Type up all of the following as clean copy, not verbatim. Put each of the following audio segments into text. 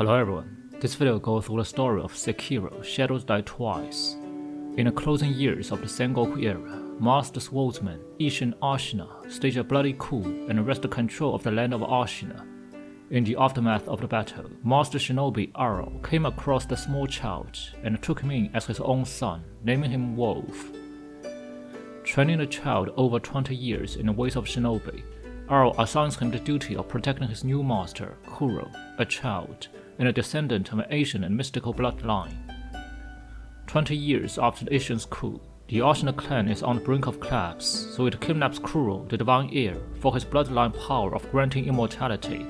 Hello everyone, this video goes through the story of Sekiro, Shadows Die Twice. In the closing years of the Sengoku era, Master Swordsman Isshin Ashina staged a bloody coup and wrested control of the land of Ashina. In the aftermath of the battle, Master Shinobi Aro came across the small child and took him in as his own son, naming him Wolf. Training the child over 20 years in the ways of Shinobi, Aro assigns him the duty of protecting his new master, Kuro, a child, and a descendant of an Asian and mystical bloodline. 20 years after the Ishin's coup, the Ashina clan is on the brink of collapse, so it kidnaps Kuro, the divine heir, for his bloodline power of granting immortality.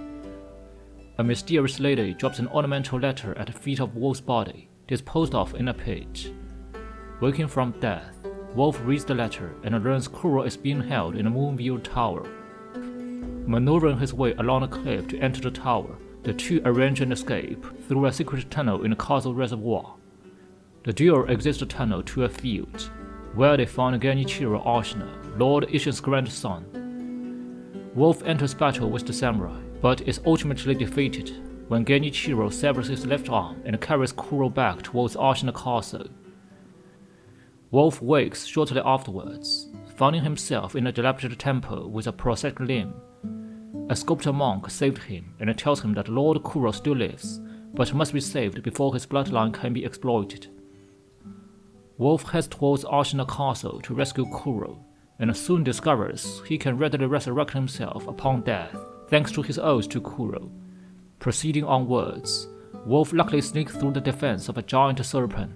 A mysterious lady drops an ornamental letter at the feet of Wolf's body, disposed of in a pit. Waking from death, Wolf reads the letter and learns Kuro is being held in a moon-viewed tower. Maneuvering his way along the cliff to enter the tower, the two arrange an escape through a secret tunnel in the castle reservoir. The duo exits the tunnel to a field, where they find Genichiro Ashina, Lord Ishin's grandson. Wolf enters battle with the samurai, but is ultimately defeated when Genichiro severs his left arm and carries Kuro back towards Ashina Castle. Wolf wakes shortly afterwards, finding himself in a dilapidated temple with a prosthetic limb. A sculptor monk saved him and tells him that Lord Kuro still lives, but must be saved before his bloodline can be exploited. Wolf heads towards Ashina Castle to rescue Kuro, and soon discovers he can readily resurrect himself upon death, thanks to his oath to Kuro. Proceeding onwards, Wolf luckily sneaks through the defense of a giant serpent,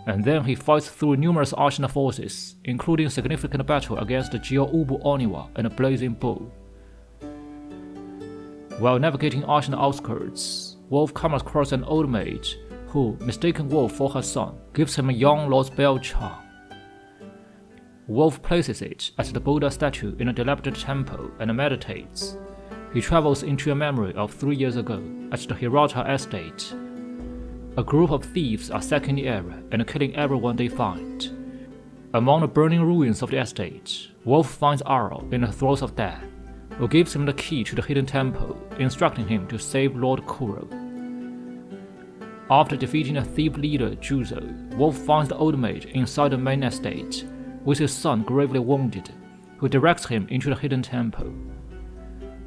and then he fights through numerous Ashina forces, including a significant battle against the Jio-Ubu Oniwa and a Blazing Bull. While navigating Ashina outskirts, Wolf comes across an old mage who, mistaking Wolf for her son, gives him a young Lord's bell charm. Wolf places it at the Buddha statue in a dilapidated temple and meditates. He travels into a memory of 3 years ago at the Hirata estate. A group of thieves are sacking the area and killing everyone they find. Among the burning ruins of the estate, Wolf finds Aro in the throes of death, who gives him the key to the hidden temple, instructing him to save Lord Kuro. After defeating the thief leader Juzo, Wolf finds the old mage inside the main estate, with his son gravely wounded, who directs him into the hidden temple.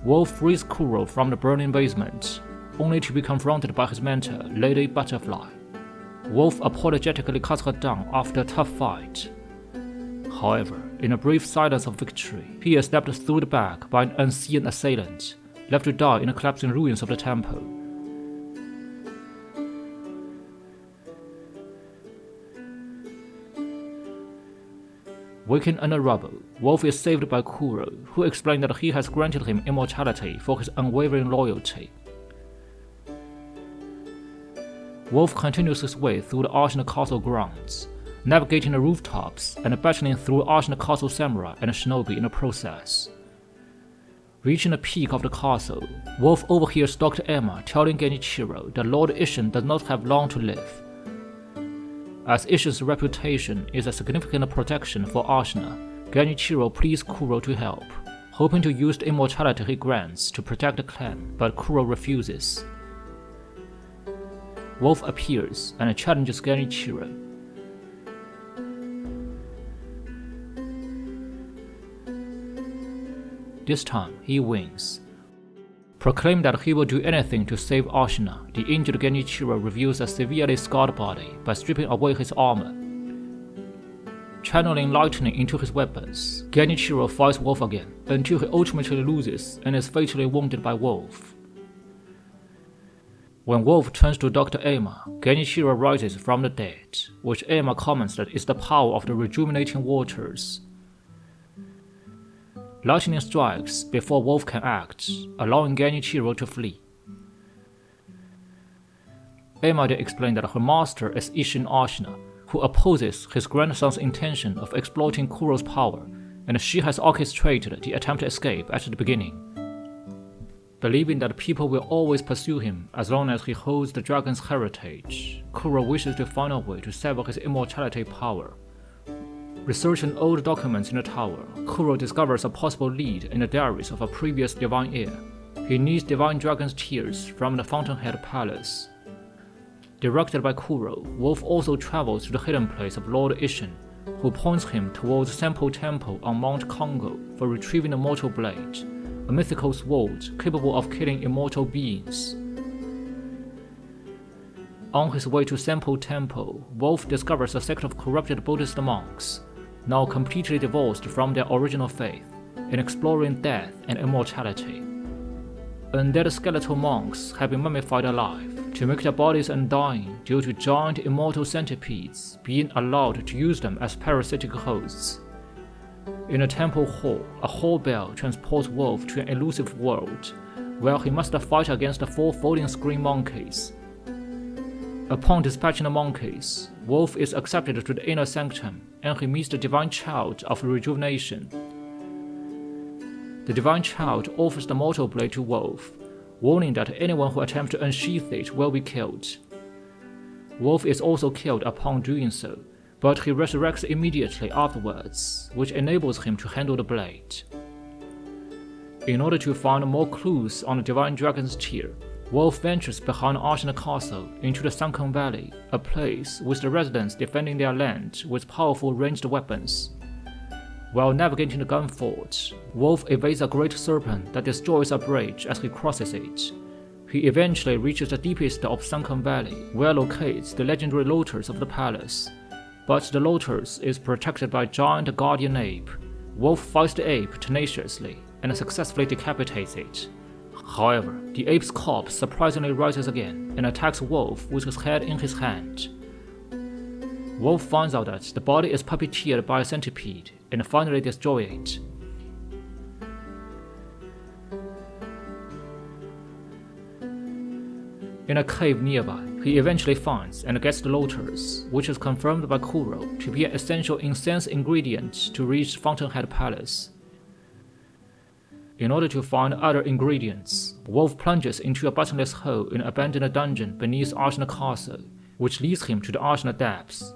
Wolf frees Kuro from the burning basement, only to be confronted by his mentor, Lady Butterfly. Wolf apologetically cuts her down after a tough fight. However, in a brief silence of victory, he is stabbed through the back by an unseen assailant, left to die in the collapsing ruins of the temple. Waking under rubble, Wolf is saved by Kuro, who explained that he has granted him immortality for his unwavering loyalty. Wolf continues his way through the Ashina Castle grounds, navigating the rooftops and battling through Ashina Castle samurai and shinobi in the process. Reaching the peak of the castle, Wolf overhears Dr. Emma telling Genichiro that Lord Isshin does not have long to live. As Ishin's reputation is a significant protection for Ashina, Genichiro pleads Kuro to help, hoping to use the immortality he grants to protect the clan, but Kuro refuses. Wolf appears and challenges Genichiro. This time, he wins. Proclaiming that he will do anything to save Ashina, the injured Genichiro reveals a severely scarred body by stripping away his armor. Channeling lightning into his weapons, Genichiro fights Wolf again until he ultimately loses and is fatally wounded by Wolf. When Wolf turns to Dr. Emma, Genichiro rises from the dead, which Emma comments that is the power of the rejuvenating waters. Lightning strikes before Wolf can act, allowing Genichiro to flee. Emma then explained that her master is Isshin Ashina, who opposes his grandson's intention of exploiting Kuro's power, and she has orchestrated the attempted escape at the beginning. Believing that people will always pursue him as long as he holds the dragon's heritage, Kuro wishes to find a way to sever his immortality power. Researching old documents in the tower, Kuro discovers a possible lead in the diaries of a previous divine heir. He needs divine dragon's tears from the Fountainhead Palace, Directed by Kuro, Wolf also travels to the hidden place of Lord Ishin, who points him towards Sempo Temple on Mount Kongo for retrieving the Mortal Blade, a mythical sword capable of killing immortal beings. On his way to Sempo Temple, Wolf discovers a sect of corrupted Buddhist monks, now completely divorced from their original faith, in exploring death and immortality. Undead skeletal monks have been mummified alive to make their bodies undying due to giant immortal centipedes being allowed to use them as parasitic hosts. In a temple hall, a hall bell transports Wolf to an elusive world, where he must fight against the 4 folding screen monkeys. Upon dispatching the monkeys, Wolf is accepted to the inner sanctum, and he meets the Divine Child of Rejuvenation. The Divine Child offers the Mortal Blade to Wolf, warning that anyone who attempts to unsheath it will be killed. Wolf is also killed upon doing so, but he resurrects immediately afterwards, which enables him to handle the blade. In order to find more clues on the Divine Dragon's tear, Wolf ventures behind Ashina Castle into the Sunken Valley, a place with the residents defending their land with powerful ranged weapons. While navigating the gun fort, Wolf evades a great serpent that destroys a bridge as he crosses it. He eventually reaches the deepest of Sunken Valley, where locates the legendary lotus of the palace. But the lotus is protected by a giant guardian ape. Wolf fights the ape tenaciously and successfully decapitates it. However, the ape's corpse surprisingly rises again and attacks Wolf with his head in his hand. Wolf finds out that the body is puppeteered by a centipede and finally destroys it. In a cave nearby, he eventually finds and gets the lotus, which is confirmed by Kuro to be an essential incense ingredient to reach Fountainhead Palace. In order to find other ingredients, Wolf plunges into a bottomless hole in an abandoned dungeon beneath Ashina Castle, which leads him to the Ashina Depths.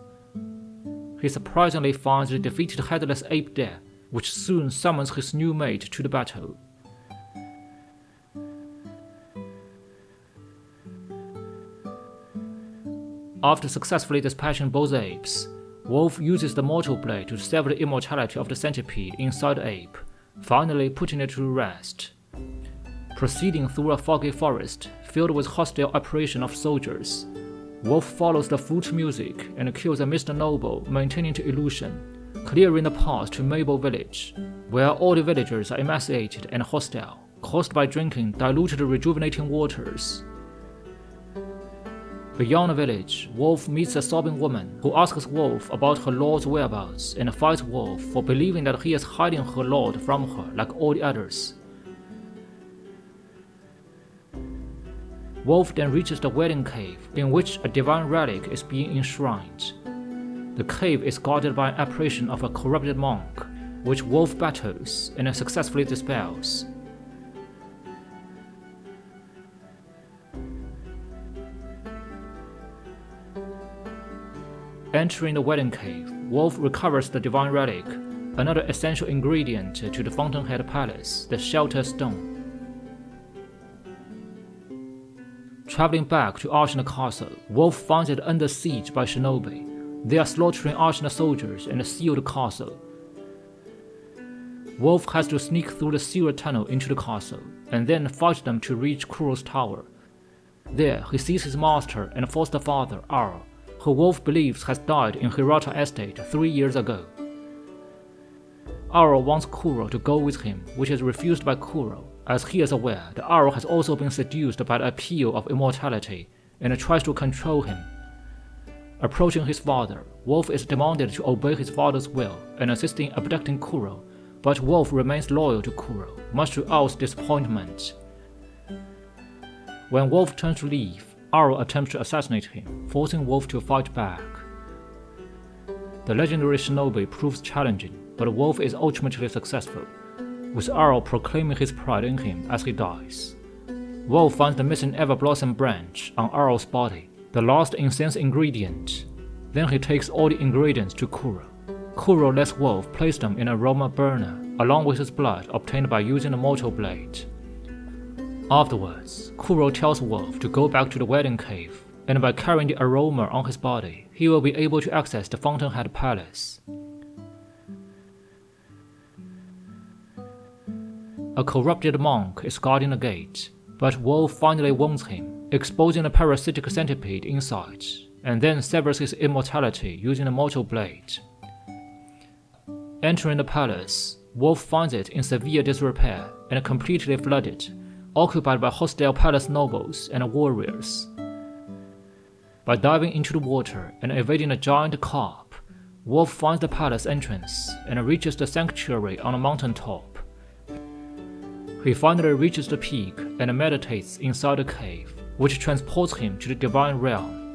He surprisingly finds the defeated headless ape there, which soon summons his new mate to the battle. After successfully dispatching both apes, Wolf uses the Mortal Blade to sever the immortality of the centipede inside the ape, finally putting it to rest. Proceeding through a foggy forest filled with hostile apparition of soldiers, Wolf follows the flute music and kills a Mr. Noble maintaining the illusion, clearing the path to Mabel Village, where all the villagers are emaciated and hostile, caused by drinking diluted rejuvenating waters. Beyond the village, Wolf meets a sobbing woman who asks Wolf about her lord's whereabouts and fights Wolf for believing that he is hiding her lord from her like all the others. Wolf then reaches the wedding cave, in which a divine relic is being enshrined. The cave is guarded by an apparition of a corrupted monk, which Wolf battles and successfully dispels. Entering the wedding cave, Wolf recovers the divine relic, another essential ingredient to the Fountainhead Palace, the Shelter Stone. Traveling back to Ashina Castle, Wolf finds it under siege by shinobi. They are slaughtering Ashina soldiers and seal the castle. Wolf has to sneak through the sewer tunnel into the castle, and then fight them to reach Kuro's tower. There, he sees his master and foster father, Aro, who Wolf believes has died in Hirata Estate 3 years ago. Aro wants Kuro to go with him, which is refused by Kuro, as he is aware that Aro has also been seduced by the appeal of immortality and tries to control him. Approaching his father, Wolf is demanded to obey his father's will and assist in abducting Kuro, but Wolf remains loyal to Kuro, much to Ao's disappointment. When Wolf turns to leave, Aro attempts to assassinate him, forcing Wolf to fight back. The legendary shinobi proves challenging, but Wolf is ultimately successful, with Aro proclaiming his pride in him as he dies. Wolf finds the missing Everblossom branch on Aro's body, the last incense ingredient. Then he takes all the ingredients to Kuro. Kuro lets Wolf place them in an aroma burner, along with his blood obtained by using the Mortal Blade. Afterwards, Kuro tells Wolf to go back to the wedding cave, and by carrying the aroma on his body, he will be able to access the Fountainhead Palace. A corrupted monk is guarding the gate, but Wolf finally wounds him, exposing a parasitic centipede inside, and then severs his immortality using a mortal blade. Entering the palace, Wolf finds it in severe disrepair and completely flooded, occupied by hostile palace nobles and warriors. By diving into the water and evading a giant carp, Wolf finds the palace entrance and reaches the sanctuary on a mountain top. He finally reaches the peak and meditates inside a cave, which transports him to the divine realm.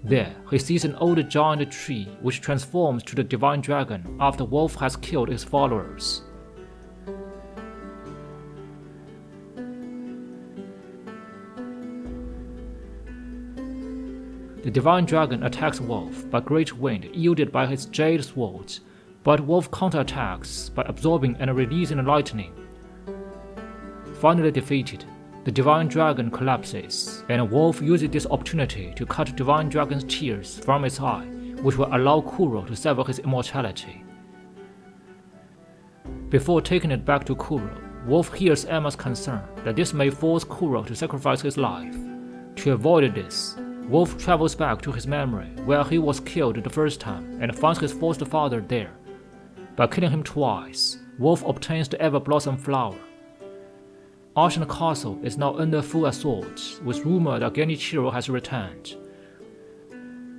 There, he sees an old giant tree which transforms to the divine dragon after Wolf has killed his followers. The divine dragon attacks Wolf by great wind yielded by his jade sword, but Wolf counterattacks by absorbing and releasing lightning. Finally defeated, the divine dragon collapses, and Wolf uses this opportunity to cut divine dragon's tears from its eye, which will allow Kuro to sever his immortality. Before taking it back to Kuro, Wolf hears Emma's concern that this may force Kuro to sacrifice his life. To avoid this, Wolf travels back to his memory where he was killed the first time and finds his foster father there. By killing him twice, Wolf obtains the Ever-Blossom Flower. Ashina Castle is now under full assault, with rumor that Genichiro has returned.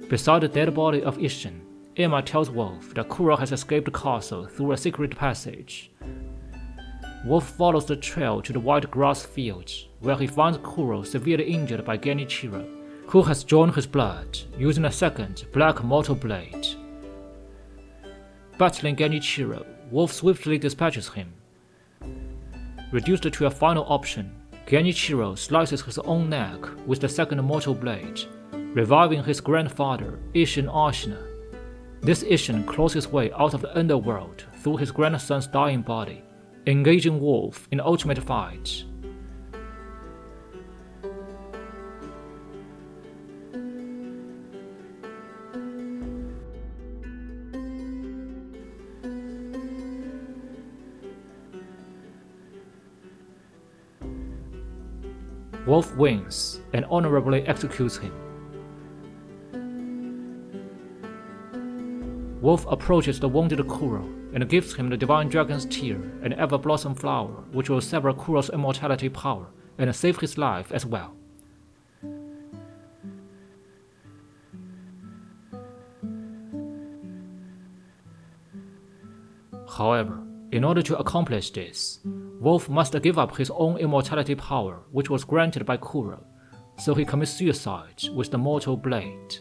Beside the dead body of Isshin, Emma tells Wolf that Kuro has escaped the castle through a secret passage. Wolf follows the trail to the white grass field, where he finds Kuro severely injured by Genichiro, who has drawn his blood using a second black mortal blade. Battling Genichiro, Wolf swiftly dispatches him. Reduced to a final option, Genichiro slices his own neck with the second mortal blade, reviving his grandfather, Isshin Ashina. This Isshin claws his way out of the underworld through his grandson's dying body, engaging Wolf in ultimate fight. Wolf wins and honorably executes him. Wolf approaches the wounded Kuro and gives him the Divine Dragon's Tear and Ever-Blossom Flower, which will sever Kuro's immortality power and save his life as well. However, in order to accomplish this, Wolf must give up his own immortality power, which was granted by Kuro, so he commits suicide with the mortal blade.